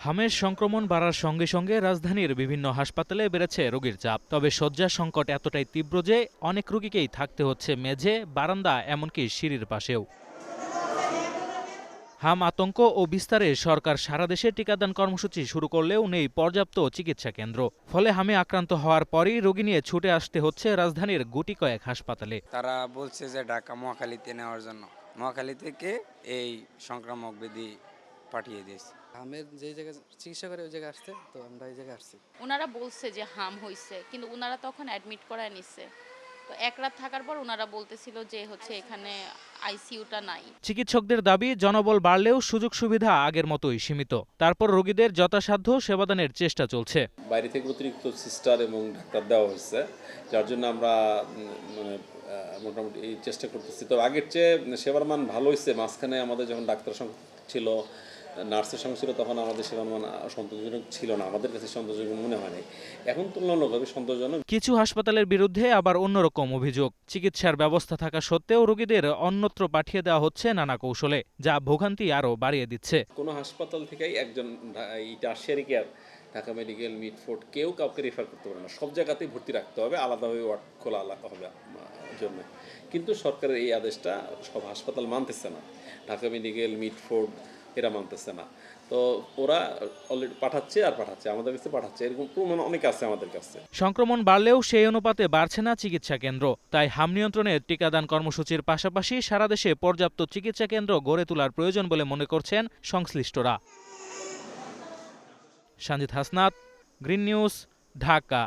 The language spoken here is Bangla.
হামের সংক্রমণ বাড়ার সঙ্গে সঙ্গে রাজধানীর বিভিন্ন হাসপাতালে বেড়েছে রোগীর চাপ। তবে শয্যা সংকট এতটাই তীব্র যে অনেক রোগীকেই থাকতে হচ্ছে মেঝে, বারান্দা, এমনকি সিঁড়ির পাশেও। হাম আতঙ্ক ও বিস্তারে সরকার সারা দেশে টিকাদান কর্মসূচি শুরু করলেও নেই পর্যাপ্ত চিকিৎসা কেন্দ্র। ফলে হামে আক্রান্ত হওয়ার পরই রোগী নিয়ে ছুটে আসতে হচ্ছে রাজধানীর গুটি কয়েক হাসপাতালে। তারা বলছে যে ঢাকা মহাখালীতে নেওয়ার জন্য, মহাখালী থেকে এই সংক্রামক ব্যাধি পাঠিয়ে দিয়েছে। হামের যে জায়গায় চিকিৎসা করে ওই জায়গায় আসতে, তো আমরা এই জায়গায় আসছি। ওনারা বলছে যে হাম হইছে, কিন্তু ওনারা তখন অ্যাডমিট করায় নিচ্ছে। তো এক রাত থাকার পর ওনারা বলতেছিল যে এখানে আইসিইউটা নাই। চিকিৎসকদের দাবি, জনবল বাড়লেও সুযোগ সুবিধা আগের মতোই সীমিত। তারপর রোগীদের যথাসাধ্য সেবাদানের চেষ্টা চলছে। বাইরে থেকে অতিরিক্ত সিস্টার এবং ডাক্তার দেওয়া হয়েছে, যার জন্য আমরা মোটামুটি এই চেষ্টা করতেছি। তো আগের চেয়ে সেবার মান ভালো হয়েছে। মাঝখানে আমাদের যখন ডাক্তার সংখ্যা ছিল, নার্সের সংখ্যা ছিল, তখন আমাদের সেবার মান সন্তোষজনক ছিল না, আমাদের কাছে সন্তোষজনক মনে হয়নি। এখন তুলনামূলকভাবে সন্তোষজনক। কিছু হাসপাতালের বিরুদ্ধে আবার অন্যরকম অভিযোগ। চিকিৎসার ব্যবস্থা থাকা সত্ত্বেও রোগীদের অন্যত্র পাঠিয়ে দেওয়া হচ্ছে নানা কৌশলে, যা ভোগান্তি আরও বাড়িয়ে দিচ্ছে। কোনো হাসপাতাল থেকেই একজন tertiary care, Dhaka medical, Mitford, কেউ কাউকে রেফার করতে পারে না। সব জায়গাতেই ভর্তি রাখতে হবে, আলাদাভাবে ওয়ার্ড খোলা হবে জন্য। কিন্তু সরকারের এই আদেশটা সব হাসপাতাল মানতেছে না। ঢাকা মেডিকেল, মিটফোর্ড এরা মানতেছে না। তো ওরা অলরেডি পাঠাচ্ছে, আমাদের কাছে পাঠাচ্ছে। এরকম প্রমাণ অনেক আছে আমাদের কাছে। সংক্রমণ বাড়লেও সেই অনুপাতে বাড়ছে না চিকিৎসা কেন্দ্র। তাই হাম নিয়ন্ত্রণের টিকাদান কর্মসূচির পাশাপাশি সারা দেশে পর্যাপ্ত চিকিৎসা কেন্দ্র গড়ে তোলার প্রয়োজন বলে মনে করছেন সংশ্লিষ্টরা। Sanjid Hasnat, green news, Dhaka.